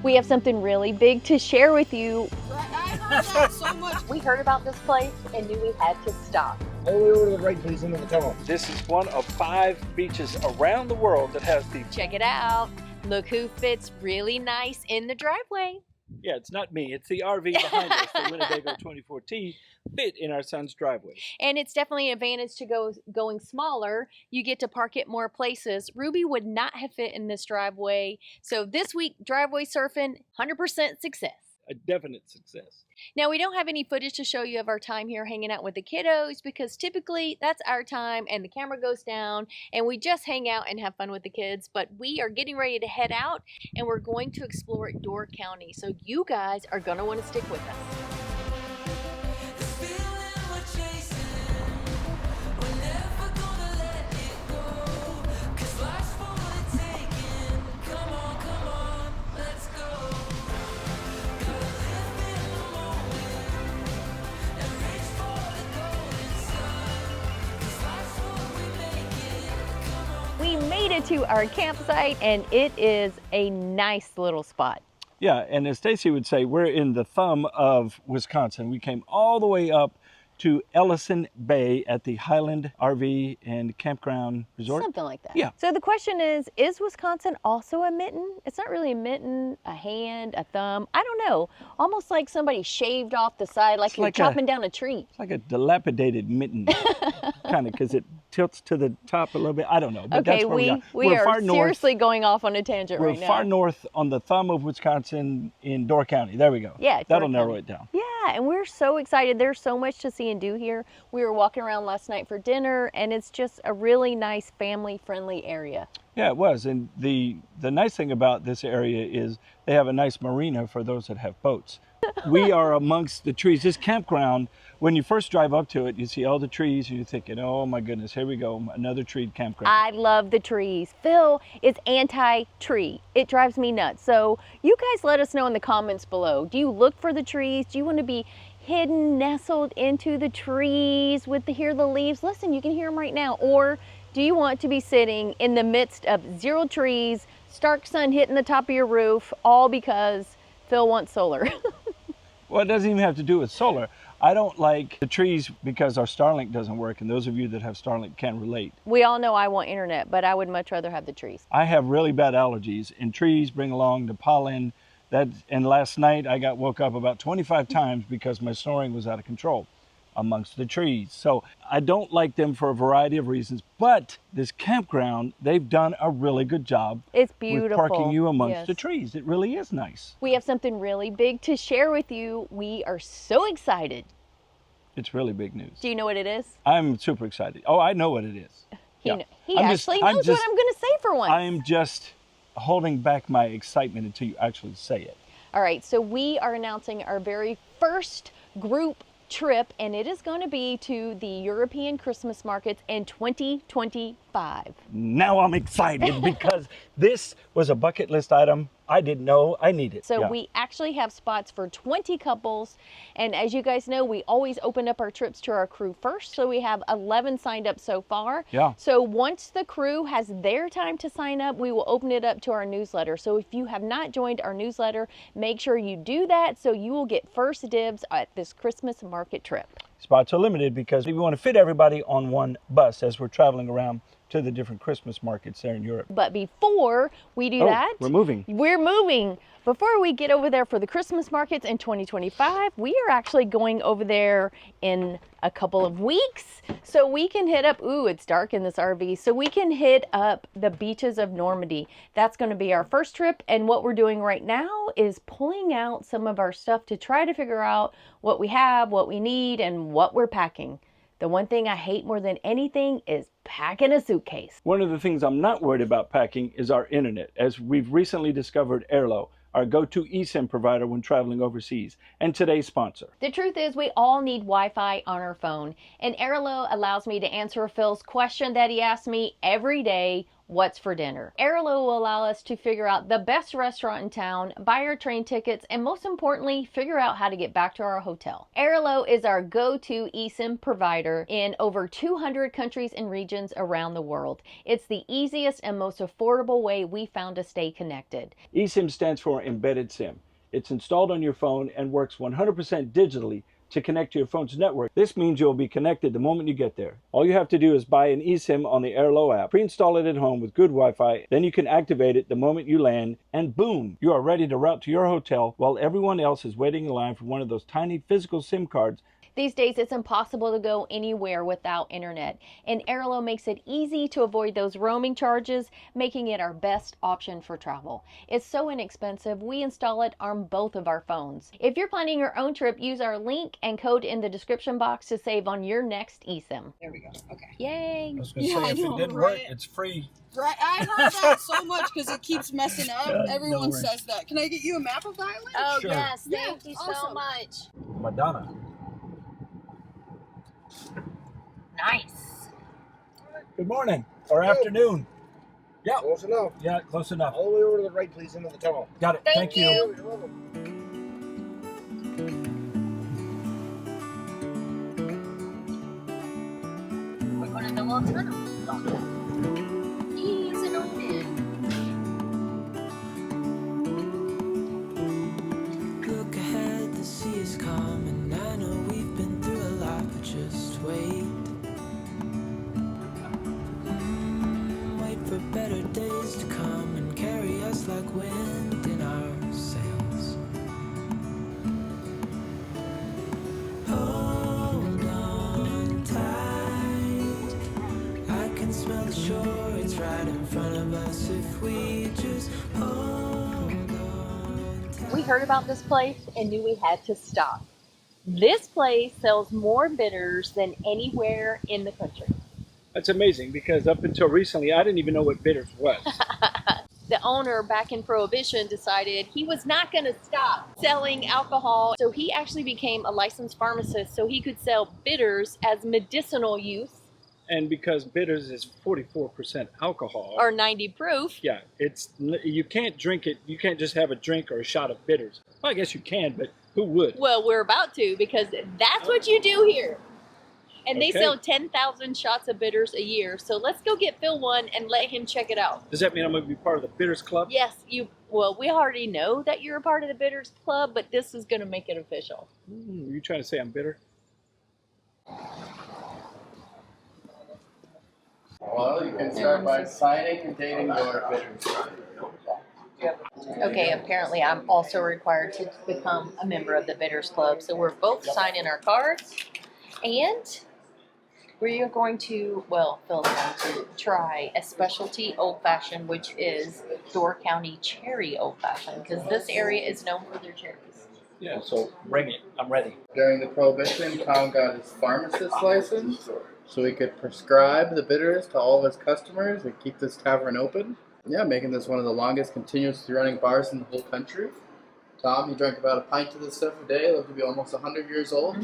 We have something really big to share with you. I heard about so much. We heard about this place and knew we had to stop. All the way over to the right, please, into the tunnel. This is one of 5 beaches around the world that has the... Check it out. Look who fits really nice in the driveway. Yeah, it's not me. It's the RV behind us, the Winnebago 24T, fit in our son's driveway. And it's definitely an advantage to going smaller. You get to park it more places. Ruby would not have fit in this driveway. So this week, driveway surfing, 100% success. A definite success. Now, we don't have any footage to show you of our time here hanging out with the kiddos because typically that's our time and the camera goes down and we just hang out and have fun with the kids. But we are getting ready to head out and we're going to explore Door County. So you guys are going to want to stick with us. We made it to our campsite and it is a nice little spot. Yeah, and as Stacy would say, we're in the thumb of Wisconsin. We came all the way up to Ellison Bay at the Highland RV and Campground Resort. Something like that. Yeah. So the question is Wisconsin also a mitten? It's not really a mitten, a hand, a thumb. I don't know. Almost like somebody shaved off the side like you're chopping down a tree. It's like a dilapidated mitten, kind of, because it tilts to the top a little bit. I don't know. But okay, that's where we are. We are far seriously going off on a tangent We're right now. far north on the thumb of Wisconsin in Door County. There we go. Yeah. That'll narrow it down. Yeah, and we're so excited. There's so much to see and do here. We were walking around last night for dinner, and it's just a really nice family-friendly area. Yeah, it was. And the nice thing about this area is they have a nice marina for those that have boats. We are amongst the trees. This campground, when you first drive up to it, you see all the trees and you're thinking, oh my goodness, here we go, another tree campground. I love the trees. Phil is anti-tree. It drives me nuts. So you guys let us know in the comments below. Do you look for the trees? Do you want to be hidden, nestled into the trees hear the leaves? Listen, you can hear them right now. Or do you want to be sitting in the midst of 0 trees, stark sun hitting the top of your roof, all because Phil wants solar? Well, it doesn't even have to do with solar. I don't like the trees because our Starlink doesn't work, and those of you that have Starlink can relate. We all know I want internet, but I would much rather have the trees. I have really bad allergies, and trees bring along the pollen. And last night I got woke up about 25 times because my snoring was out of control amongst the trees. So I don't like them for a variety of reasons, but this campground, they've done a really good job. It's beautiful. With parking you amongst the trees. It really is nice. We have something really big to share with you. We are so excited. It's really big news. Do you know what it is? I'm super excited. Oh, I know what it is. He actually knows what I'm going to say for once. I'm just holding back my excitement until you actually say it. All right, so we are announcing our very first group trip, and it is going to be to the European Christmas markets in 2025. Now I'm excited because this was a bucket list item I didn't know I needed. So we actually have spots for 20 couples, and as you guys know, we always open up our trips to our crew first, so we have 11 signed up so far. Yeah. So once the crew has their time to sign up, we will open it up to our newsletter. So if you have not joined our newsletter, make sure you do that so you will get first dibs at this Christmas market trip. Spots are limited because we want to fit everybody on one bus as we're traveling around to the different Christmas markets there in Europe. But before we do that, we're moving. Before we get over there for the Christmas markets in 2025, we are actually going over there in a couple of weeks. So we can hit up, ooh, it's dark in this RV, so we can hit up the beaches of Normandy. That's going to be our first trip. And what we're doing right now is pulling out some of our stuff to try to figure out what we have, what we need, and what we're packing. The one thing I hate more than anything is packing a suitcase. One of the things I'm not worried about packing is our internet, as we've recently discovered Airlo, our go-to eSIM provider when traveling overseas, and today's sponsor. The truth is we all need Wi-Fi on our phone, and Airlo allows me to answer Phil's question that he asks me every day: what's for dinner. Airlo will allow us to figure out the best restaurant in town, buy our train tickets, and most importantly, figure out how to get back to our hotel. Airlo is our go-to eSIM provider in over 200 countries and regions around the world. It's the easiest and most affordable way we found to stay connected. eSIM stands for Embedded SIM. It's installed on your phone and works 100% digitally to connect to your phone's network. This means you'll be connected the moment you get there. All you have to do is buy an eSIM on the Airlo app, pre-install it at home with good Wi-Fi, then you can activate it the moment you land, and boom, you are ready to route to your hotel while everyone else is waiting in line for one of those tiny physical SIM cards. These days, it's impossible to go anywhere without internet, and Airlo makes it easy to avoid those roaming charges, making it our best option for travel. It's so inexpensive, we install it on both of our phones. If you're planning your own trip, use our link and code in the description box to save on your next eSIM. There we go. Okay. Yay! I was going Yeah, I know, right? it's free. Right. I heard that so much because it keeps messing up. No Everyone worries. says that. Can I get you a map of the island? Oh, Sure. yes. Yeah, Thank you so awesome. much. Madonna. Nice. Good morning or afternoon. Yeah, Close enough. yeah, close enough. All the way over to the right, please, into the tunnel. Got it. Thank you. You're welcome. We're going to double tunnel. He's an old man. Look ahead, the sea is calm, and I know we've been through a lot, but just wait. Wait for better days to come and carry us like wind in our sails. Hold on tight, I can smell the shore, it's right in front of us if we just hold on tight. We heard about this place and knew we had to stop. This place sells more bitters than anywhere in the country. That's amazing because up until recently, I didn't even know what bitters was. The owner back in Prohibition decided he was not going to stop selling alcohol. So he actually became a licensed pharmacist so he could sell bitters as medicinal use And because bitters is 44% alcohol. or 90 proof. Yeah, you can't drink it. You can't just have a drink or a shot of bitters. Well, I guess you can, but who would? Well, we're about to because that's what you do here. And they Okay. sell 10,000 shots of bitters a year. So let's go get Phil one and let him check it out. Does that mean I'm going to be part of the bitters club? Yes, well, we already know that you're a part of the Bitters Club, but this is going to make it official. Are you trying to say I'm bitter? Well, you can start by signing and dating your bitters. Okay, apparently I'm also required to become a member of the Bitters Club. So we're both signing our cards. And we are going to, well, Phil's going to try a specialty old fashioned, which is Door County Cherry Old Fashioned, because this area is known for their cherries. Yeah, so bring it. I'm ready. During the Prohibition, Tom got his pharmacist license so he could prescribe the bitters to all of his customers and keep this tavern open. Yeah, making this one of the longest continuously running bars in the whole country. Tom, you drank about a pint of this stuff a day, lived to be almost 100 years old.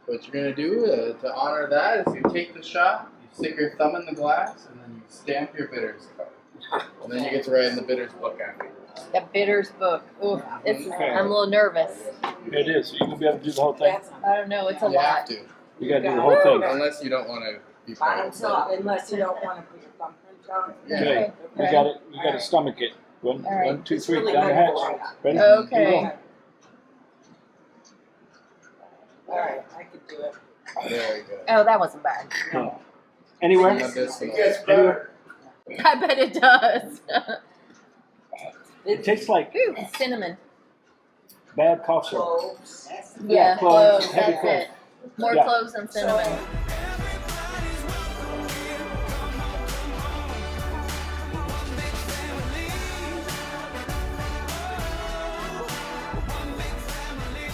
What you're going to do to honor that is you take the shot, you stick your thumb in the glass, and then you stamp your bitters card. And then you get to write in the bitters book after. The Bitters book. Ooh, Okay. I'm a little nervous. It is. So you can be able to do the whole thing? I don't know, it's a You have lot. to, You got to do the whole thing. unless you don't want to be part of it. Unless you don't want to put your thumbprint on. Okay. You got it. You got to stomach it. One, All right. 1, 2, It's 3, really down the good. hatch. Ready? Okay. Here we go. All right, I could do it. There you go. Oh, that wasn't bad. No. Anywhere? Medicinal. Anywhere? I bet it does. It tastes like Ooh, cinnamon. bad cough syrup. Cloves. Yeah, cloves, cloves, heavy that's cloves. it. More Yeah. cloves than cinnamon.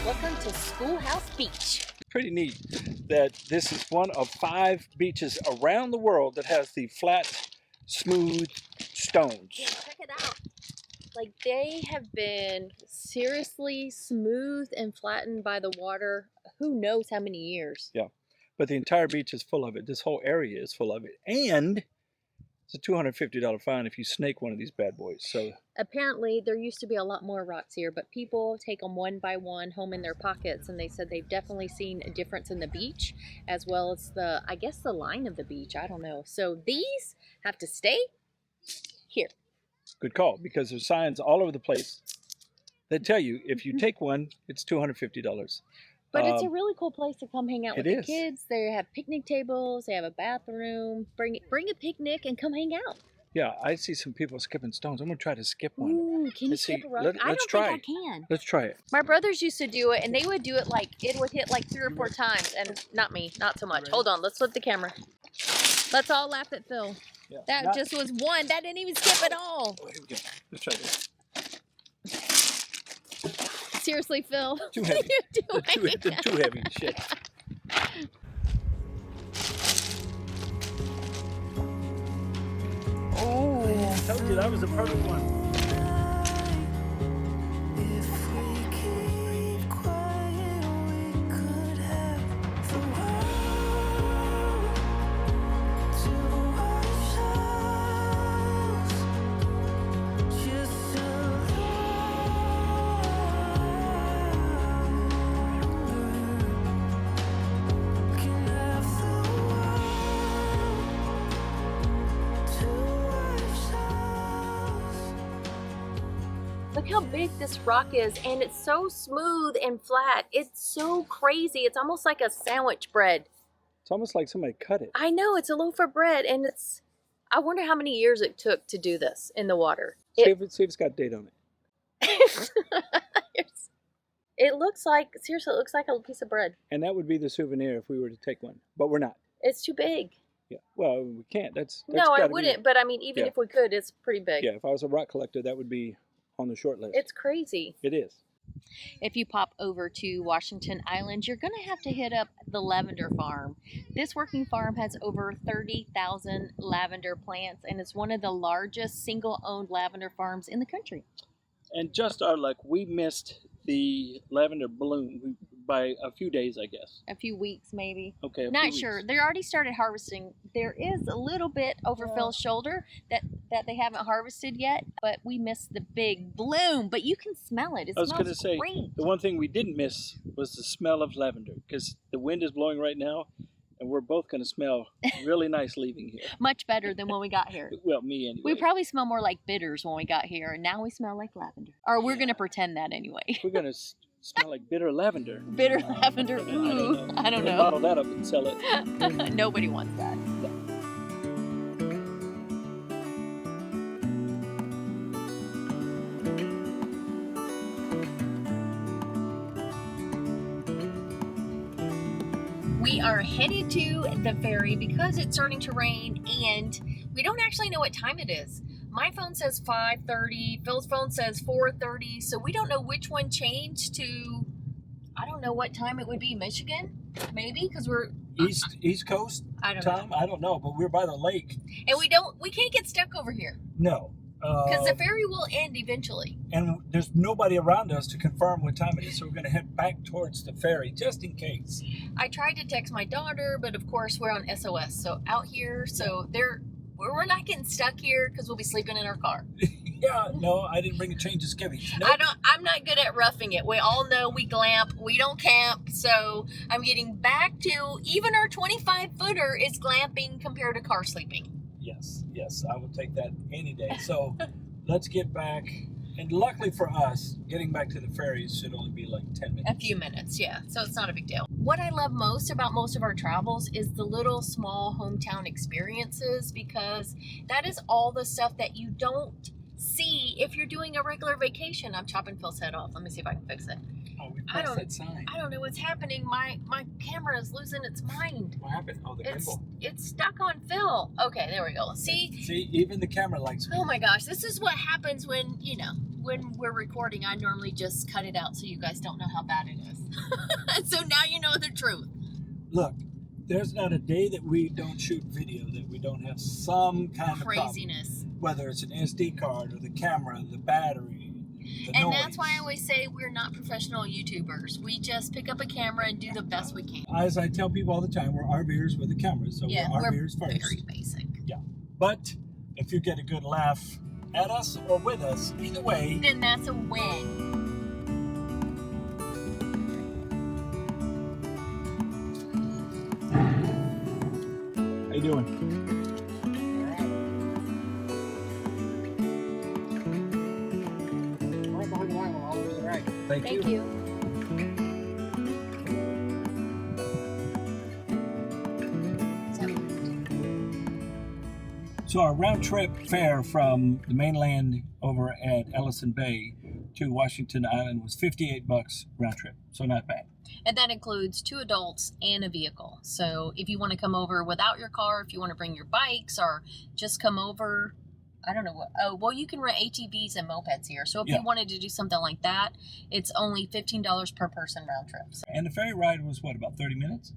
Welcome to Schoolhouse Beach. Pretty neat that this is one of 5 beaches around the world that has the flat, smooth stones. Yeah, check it out. Like they have been seriously smoothed and flattened by the water. Who knows how many years? But the entire beach is full of it. This whole area is full of it. And It's a $250 fine if you snake one of these bad boys. So Apparently, there used to be a lot more rocks here, but people take them one by one home in their pockets, and they said they've definitely seen a difference in the beach, as well as the, I guess, the line of the beach. I don't know. So these have to stay here. good call, because there's signs all over the place that tell you if you take one, it's $250. But it's a really cool place to come hang out with it the is. kids. They have picnic tables. They have a bathroom. Bring a picnic and come hang out. Yeah, I see some people skipping stones. I'm gonna try to skip one. Ooh, can you Let's skip see. a rock? Let's I don't try think I can. Let's try it. My brothers used to do it, and they would do it like, it would hit like 3 or 4 times, and not me, not so much. Hold on, let's flip the camera. Let's all laugh at Phil. Yeah. That just was one. That didn't even skip at all. Oh, here we go. Let's try this. Seriously, Phil. Too heavy. What are you doing? Too heavy. Shit. Oh. I told you that was a perfect one. If we keep quiet, we could have the world to ourselves. Just a longer can have the world to ourselves. Look how big this rock is, and it's so smooth and flat. It's so crazy. It's almost like a sandwich bread. It's almost like somebody cut it. I know, it's a loaf of bread, and it's, I wonder how many years it took to do this in the water. See if it's got date on it. It looks like, seriously, it looks like a piece of bread. And that would be the souvenir if we were to take one, but we're not. It's too big. Yeah. Well, we can't. That's No, I gotta be- wouldn't, but I mean, even Yeah. if we could, it's pretty big. Yeah. If I was a rock collector, that would be on the short list. It's crazy. It is. If you pop over to Washington Island, you're going to have to hit up the lavender farm. This working farm has over 30,000 lavender plants, and it's one of the largest single-owned lavender farms in the country. And just our luck, we missed the lavender bloom by a few days, I guess. A few weeks, maybe. Okay. a Not few sure. weeks. They already started harvesting. There is a little bit over Phil's shoulder that they haven't harvested yet, but we missed the big bloom. But you can smell it. It I was smells going to say, great. the one thing we didn't miss was the smell of lavender, because the wind is blowing right now, and we're both going to smell really nice leaving here. Much better than when we got here. Well, me anyway. We probably smell more like bitters when we got here, and now we smell like lavender. Or we're going to pretend that anyway. We're going to smell like bitter lavender. Bitter lavender. Ooh, I don't We'll know. bottle that up and sell it. Nobody wants that. We are headed to the ferry because it's starting to rain, and we don't actually know what time it is. My phone says 5:30, Phil's phone says 4:30, so we don't know which one changed to, I don't know what time it would be. Michigan? Maybe, because we're East Coast I don't know. time? I don't know, but we're by the lake. And we can't get stuck over here No. because the ferry will end eventually. And there's nobody around us to confirm what time it is, so we're going to head back towards the ferry just in case. I tried to text my daughter, but of course we're on SOS, so out here, so we're not getting stuck here because we'll be sleeping in our car. Yeah, no, I didn't bring a change of skivvies. Nope. I'm not good at roughing it. We all know we glamp, we don't camp, so I'm getting back to, even our 25-footer is glamping compared to car sleeping. Yes, I will take that any day. So let's get back. And luckily for us, getting back to the ferries should only be like 10 minutes. A few minutes, yeah. So it's not a big deal. What I love most about most of our travels is the little small hometown experiences, because that is all the stuff that you don't see if you're doing a regular vacation. I'm chopping Phil's head off. Let me see if I can fix it. Oh, we pressed that sign. I don't know what's happening. My camera is losing its mind. What happened? Oh, the gimbal. It's stuck on Phil. Okay, there we go. See, even the camera likes me. oh my gosh, this is what happens when, when we're recording. I normally just cut it out so you guys don't know how bad it is. So now you know the truth. Look, there's not a day that we don't shoot video that we don't have some kind of problem. Craziness. Whether it's an SD card or the camera, the battery, the And noise. that's why I always say we're not professional YouTubers. We just pick up a camera and do the best we can. As I tell people all the time, we're RVers with a camera, so Yeah, we're we're RVers first. very basic. But If you get a good laugh at us or with us, either way, Then that's a win. how you doing? Right behind the line, all over the right. Thank you. Thank you. So our round trip fare from the mainland over at Ellison Bay to Washington Island was $58 round trip. So not bad. And that includes 2 adults and a vehicle. So if you want to come over without your car, if you want to bring your bikes or just come over, I don't know what. Oh, well, you can rent ATVs and mopeds here. So if Yeah. you wanted to do something like that, it's only $15 per person round trip. So And the ferry ride was what, about 30 minutes?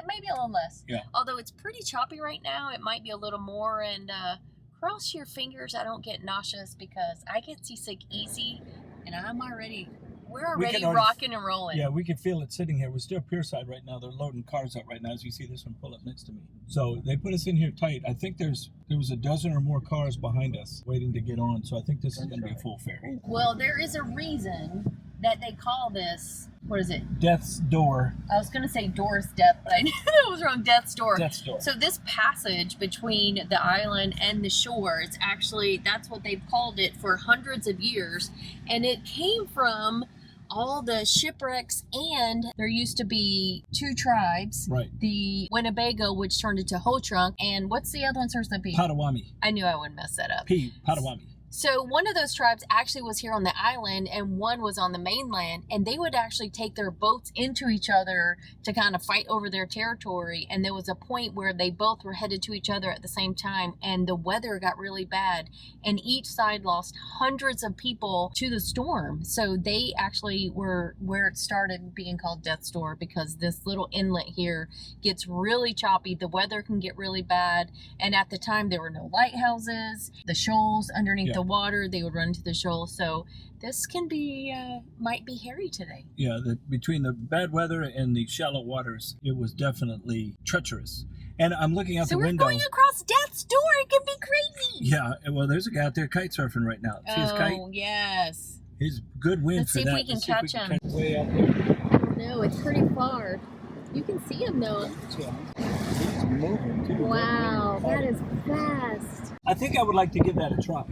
maybe a little less. Yeah. Although it's pretty choppy right now, it might be a little more. And cross your fingers I don't get nauseous because I get seasick easy, and we're already rocking and rolling. Yeah, we can feel it sitting here. We're still pierside right now. They're loading cars up right now, as you see this one pull up next to me. So they put us in here tight. I think there was a dozen or more cars behind us waiting to get on. So I think this is going to be a full ferry. Well, there is a reason that they call this, what is it? Death's Door. I was going to say Door's Death, but I knew that was wrong. Death's Door. Death's Door. So this passage between the island and the shore, it's actually, that's what they've called it for hundreds of years. And it came from all the shipwrecks, and there used to be 2 tribes. Right. The Winnebago, which turned into Ho-Trunk, and what's the other one starts with P? Potawatomi. I knew I wouldn't mess that up. Potawatomi. So one of those tribes actually was here on the island and one was on the mainland, and they would actually take their boats into each other to kind of fight over their territory. And there was a point where they both were headed to each other at the same time, and the weather got really bad, and each side lost hundreds of people to the storm. So they actually were where it started being called Death's Door, because this little inlet here gets really choppy. The weather can get really bad, and at the time there were no lighthouses. The shoals underneath the water, they would run into the shoal. So this can be might be hairy today. Yeah, between the bad weather and the shallow waters, it was definitely treacherous. And I'm looking out the window. So we're going across Death's Door. It can be crazy. Yeah, well, there's a guy out there kite surfing right now. See his kite? Oh, yes. His good wind Let's for see that. if we can catch him. Way out there. No, it's pretty far. You can see him though. He's moving too. Wow, that is fast. I think I would like to give that a try.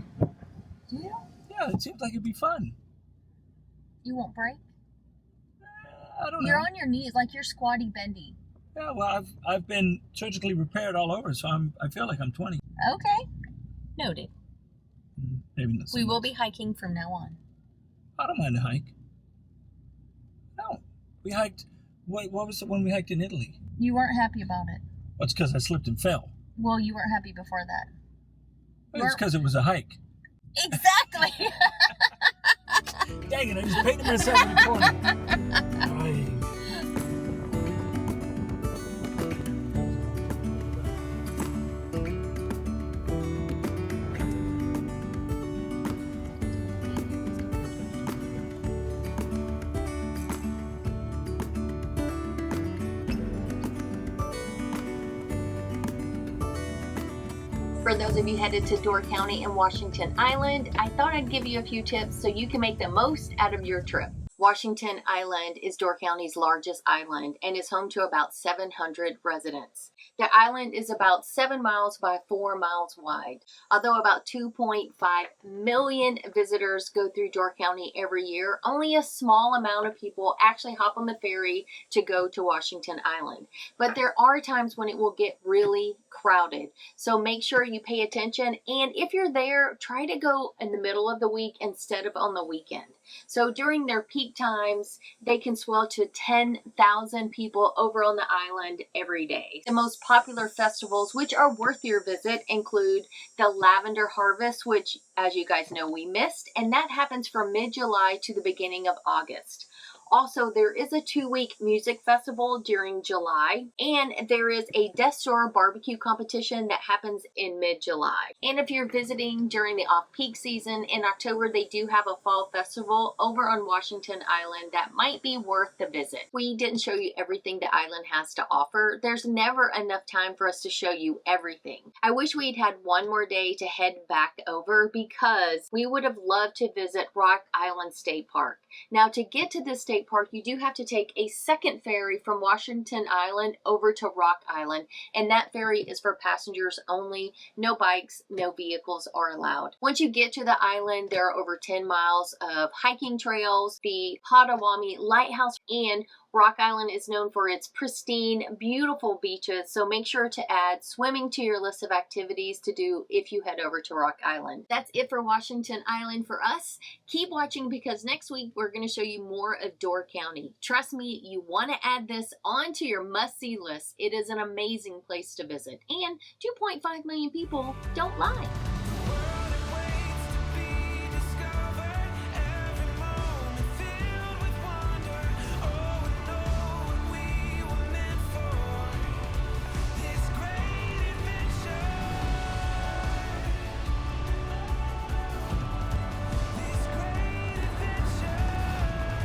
Do you? Yeah, it seems like it'd be fun. You won't break? I don't know. You're on your knees, like you're squatty bendy. Yeah, well, I've been surgically repaired all over, so I feel like I'm 20. Okay. Noted. Maybe not. We will be hiking from now on. I don't mind a hike. No, we hiked. What was the one we hiked in Italy? You weren't happy about it. Well, it's because I slipped and fell. Well, you weren't happy before that. Well, it's because it was a hike. Exactly. Dang it! I just painted myself in the corner. Ay. For those of you headed to Door County in Washington Island, I thought I'd give you a few tips so you can make the most out of your trip. Washington Island is Door County's largest island and is home to about 700 residents. The island is about 7 miles by 4 miles wide. Although about 2.5 million visitors go through Door County every year, only a small amount of people actually hop on the ferry to go to Washington Island. But there are times when it will get really crowded. So make sure you pay attention, and if you're there, try to go in the middle of the week instead of on the weekend. So during their peak times, they can swell to 10,000 people over on the island every day. The most popular festivals, which are worth your visit, include the Lavender Harvest, which, as you guys know, we missed, and that happens from mid-July to the beginning of August. Also, there is a 2-week music festival during July, and there is a Death Star barbecue competition that happens in mid-July. And if you're visiting during the off-peak season in October, they do have a fall festival over on Washington Island that might be worth the visit. We didn't show you everything the island has to offer. There's never enough time for us to show you everything. I wish we'd had one more day to head back over because we would have loved to visit Rock Island State Park. Now, to get to this state park, you do have to take a second ferry from Washington Island over to Rock Island, and that ferry is for passengers only. No bikes, no vehicles are allowed. Once you get to the island, there are over 10 miles of hiking trails, the Potawatomi Lighthouse, and Rock Island is known for its pristine, beautiful beaches, so make sure to add swimming to your list of activities to do if you head over to Rock Island. That's it for Washington Island for us. Keep watching because next week we're going to show you more of Door County. Trust me, you want to add this onto your must-see list. It is an amazing place to visit, and 2.5 million people don't lie.